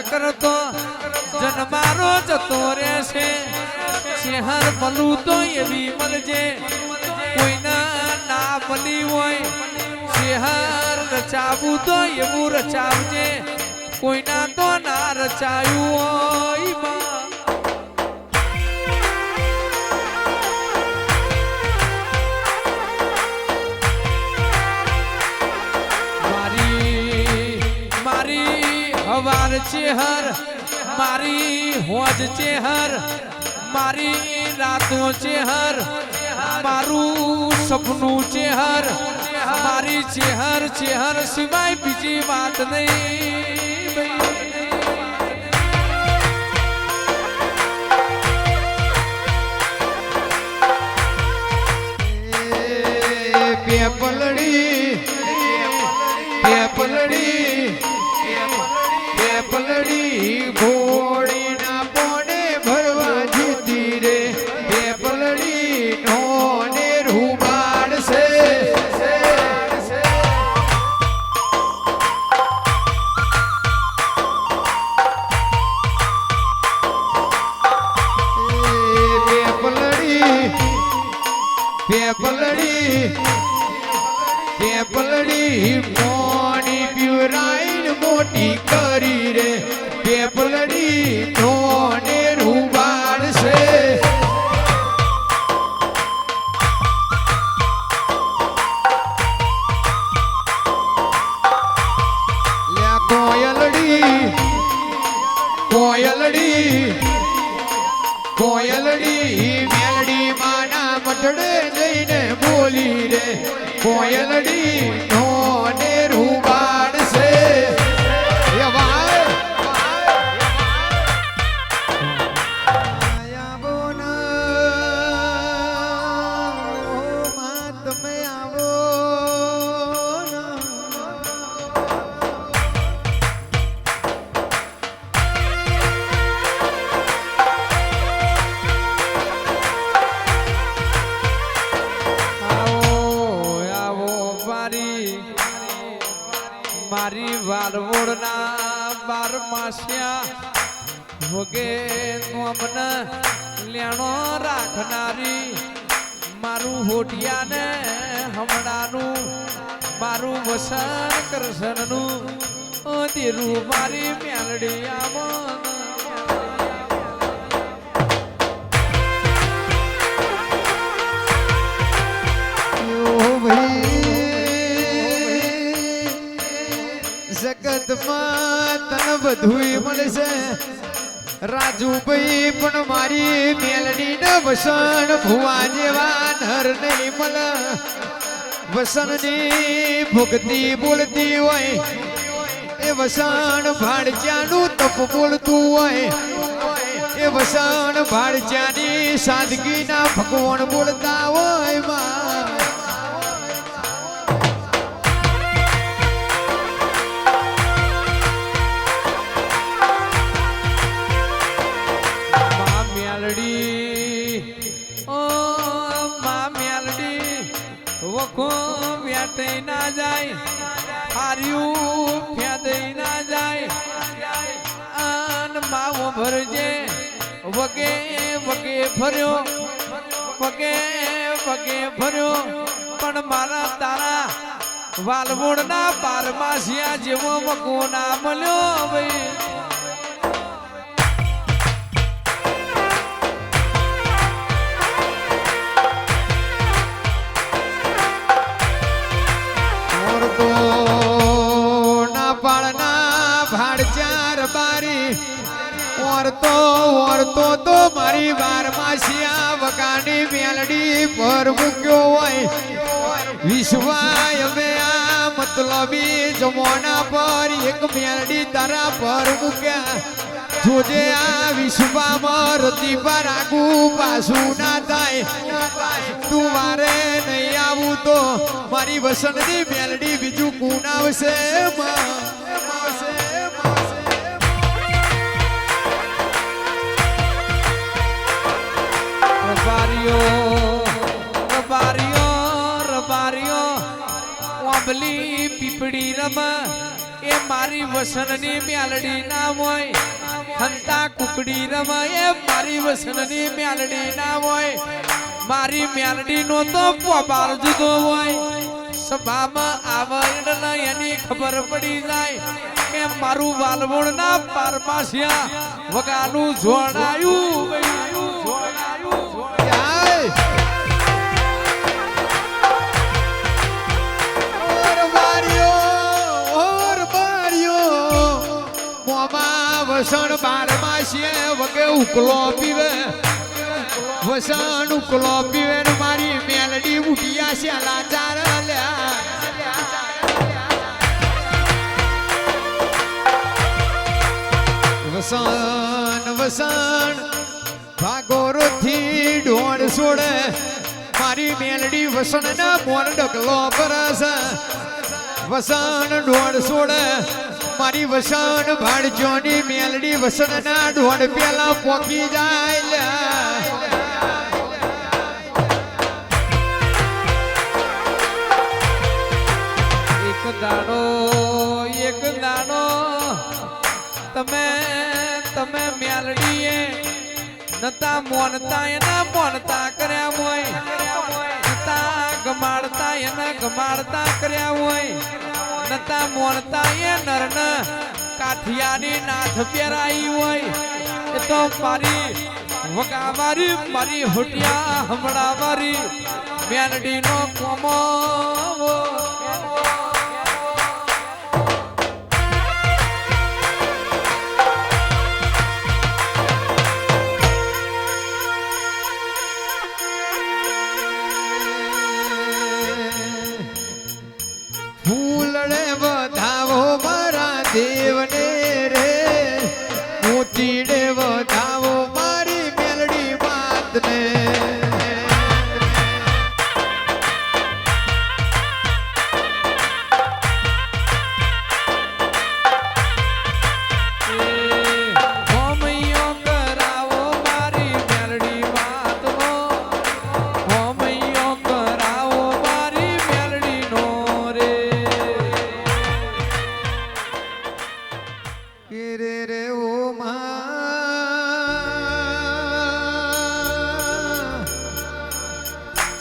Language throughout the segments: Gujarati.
કરતો જન્મારો જતો રહેશે શહેર મળું તો એવી મળજે કોઈના ના મળી હોય શહેર રચાવું તો એવું રચાવજે કોઈના તો ના રચાયું હોય हवार चेहर मारी होज चेहर मारी रातों चेहर मारू सपनू चेहर मारी चेहर चेहर सिवाय बीजी बात नहीं पलड़ी घोड़ी ना पोने भरवा जीती रे ये पलड़ी नोने रूबाड़ से पलड़ी मोनी प्यूराइन मोटी करी रे पलड़ी नोने रूबाड़ से कोयलड़ी कोयलड़ी कोयलड़ी मेलड़ी माना मटड़े जईने बोली रे कोयलड़ी नोने रूबाड़ से મારી વારવોડના બાર માસ્યા વગે નોમને લેણો રાખનારી મારું હોટિયાને હમણાનું મારું વસન કરશનનું દેરું મારી મેલડી આમન जगत में तन बधुई मळशे राजूभाई पण मारी मेलडी न वसन भुवा जेवा नर नहीं मळ वसन नी भुगती बोलती होय ए वसन भाडच्याનું તપ બોલતું હોય એ વસન ભાડच्याની સાદગીના ભગવાન બોલતા હોય માં વ્યાટે ના જાય હાર્યું ફ્યાદે ના જાય આન માવો ભરજે વગે વગે ફર્યો વગે વગે ફર્યો પણ મારા તારા વાલમોડના બારમાસિયા જેવો મકો ના મળ્યો ભાઈ औरतो तो मारी बारमासिया वकानी मेलडी पर मुक्यो होय विश्वाय में आ मतलबी जमाना पर एक मेलडी तारा पर मुक्या જોજે આ વિશ્વમાં રતી પર આગુ પાછું ના થાય તું મારે નહીં આવું તો મારી વસંતની મેલડી બીજું કોણ આવશે રબારીઓ ઓબલી પીપળી રમ એ મારી વસનની મ્યાલડી ના હોય હંતા કુકડી રમે એ મારી વસનની મ્યાલડી ના હોય મારી મ્યાલડી નો તો પોબાર જુદો હોય સભામાં આવે એટલે એની ખબર પડી જાય કે મારું વાલવોડ ના પારમાસિયા વગાનું જોડાયું વસણ બારમાસીએ વગે ઉકલો પીવે વસણ ઉકલો પીવે ને મારી મેલડી ઉઠિયા શ્યાલા ચાર લ્યા વસણ ભાગોરોથી ઢોળ છોડે મારી મેલડી વસણ ના મોર ડગલો પરસ વસણ ઢોળ છોડે મારી વસણ ભાડજોની મેલડી વસણ ના ઢોળ પેલા પોકી જાય એક દાડો તમે મેલડીએ નતા મોનતા એના મોનતા કર્યા હોય નતા ગમાડતા એના ગમાડતા કર્યા હોય નતા મોનતા એ નરન કાઠિયાની નાથ પહેરાઈ હોય એ તો મારી વગાવારી મારી હોટિયા હમણાવારી મેલડીનો કોમો દેવને રે મોતીડે વધાવો મારી મેલડી માતને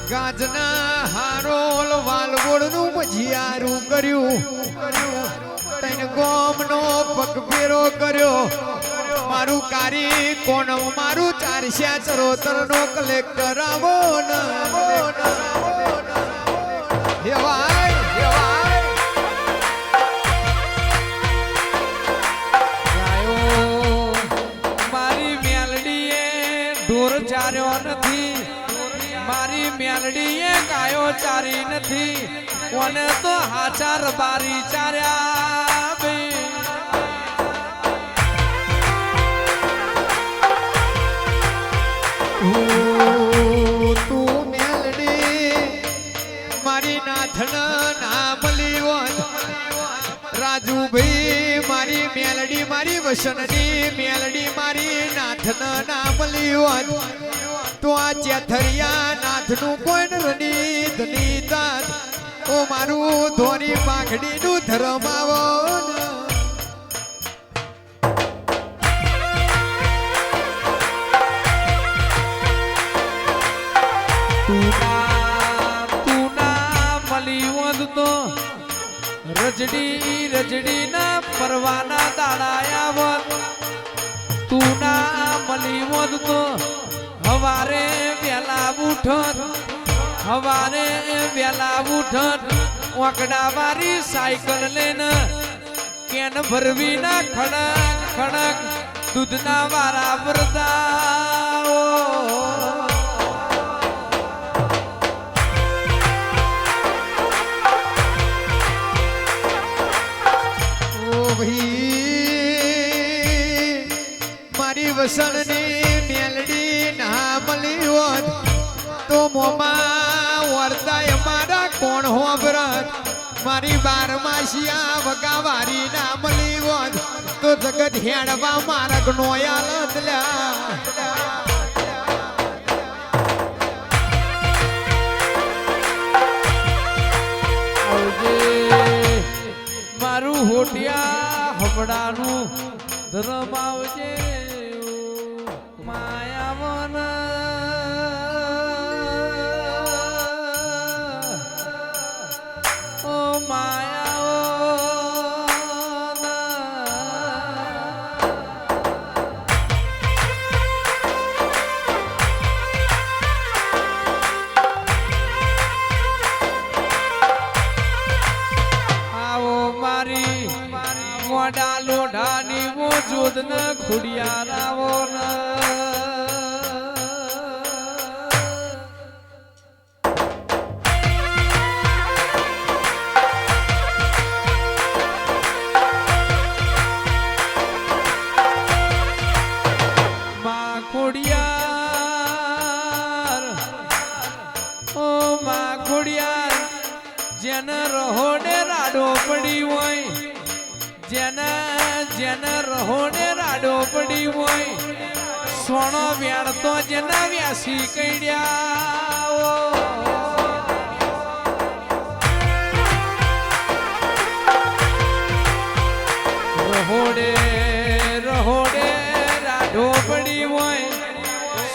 ગાજના હારોલ વાલવોડનું મજિયારું કર્યું તને ગોમનો પગફેરો કર્યો મારું કારી કોણમ મારું ચારસ્યા ચરોતરનો કલેક્ટર આવો ને મારી મેલડીએ ઢોર ચાર્યો નથી મારી મેલડીએ ગાયો ચારી નથી કોને તો હાચાર બારી ચાર્યા તું મેલડી મારી નાથના નામ લીવન રાજુભાઈ મારી મેલડી મારી વસનની મેલડી મારી નાથના નામ લીવન તો આ ચેથરિયા નાથનું કોઈ રની ધની તાત ઓ મારું ધોરી પાઘડીનું ધરમ આવો તું ના મળી વધ તો રજડી ના પરવાના દાડાયા વધ તું ના મળી વધ તો હવારે વેલા ઉઠત ઓકડા વારી સાયકલ લઈને કેન ભરવી ના ખડક દૂધના વારા વરદાઓ મારી વસણની મેલડી ના મળી હોત તો મોમાં વર્તાય મારા કોણ હોબરત મારી બારમાસિયા વગાવારી ના મળી હોત તો જગત હેડવા મારગ નો આલત મારું હોટિયા હબડાનું ધર્મ આવજે માયાવન ઓ માયાવન આવો મારી મોડા લોઢાની મોજૂદ ન ખુડિયારાવો ન માં ખોડિયાર ઓ માં ખોડિયાર જેને રહોડે રાડો પડી હોય જેને રહોડે રાડો પડી હોય સોનો વ્યાડતો જેના વ્યાસી કઈડ્યા રહોડે રહોડે રાડો પડી હોય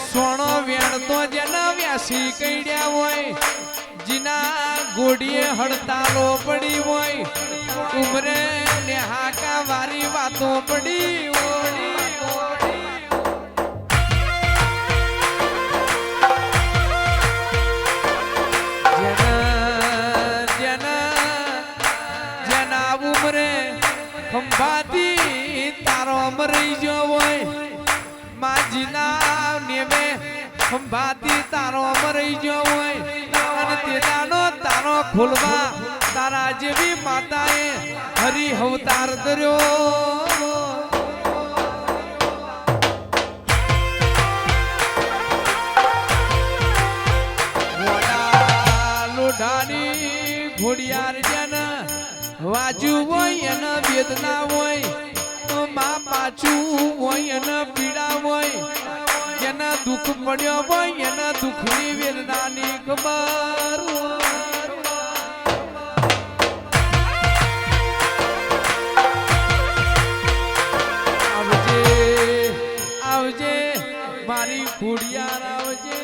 સોનો વ્યાડતો જેના વ્યાસી કઈડ્યા હોય જીના ગોડીએ હડતાલો પડી હોય ઉમરે ને હાકા વારી વાતો પડી જેના ઉમરે ખંભાતી તારો મરી ગયો હોય માજીના નેમે ખંભાતી તારો મરી ગયો હોય અને તેદાનો તારો ખોલવા તારા જેવી માતાએ હરી અવતાર ધર્યો લોઢાની ઘોડિયાર જેને વાજુ હોય એને વેદના હોય માં પાછું હોય એને પીડા હોય જેને દુઃખ પડ્યો હોય એને દુઃખની વેદનાની ખબર આવજે આવજે મારી ઘોડિયાર આવજે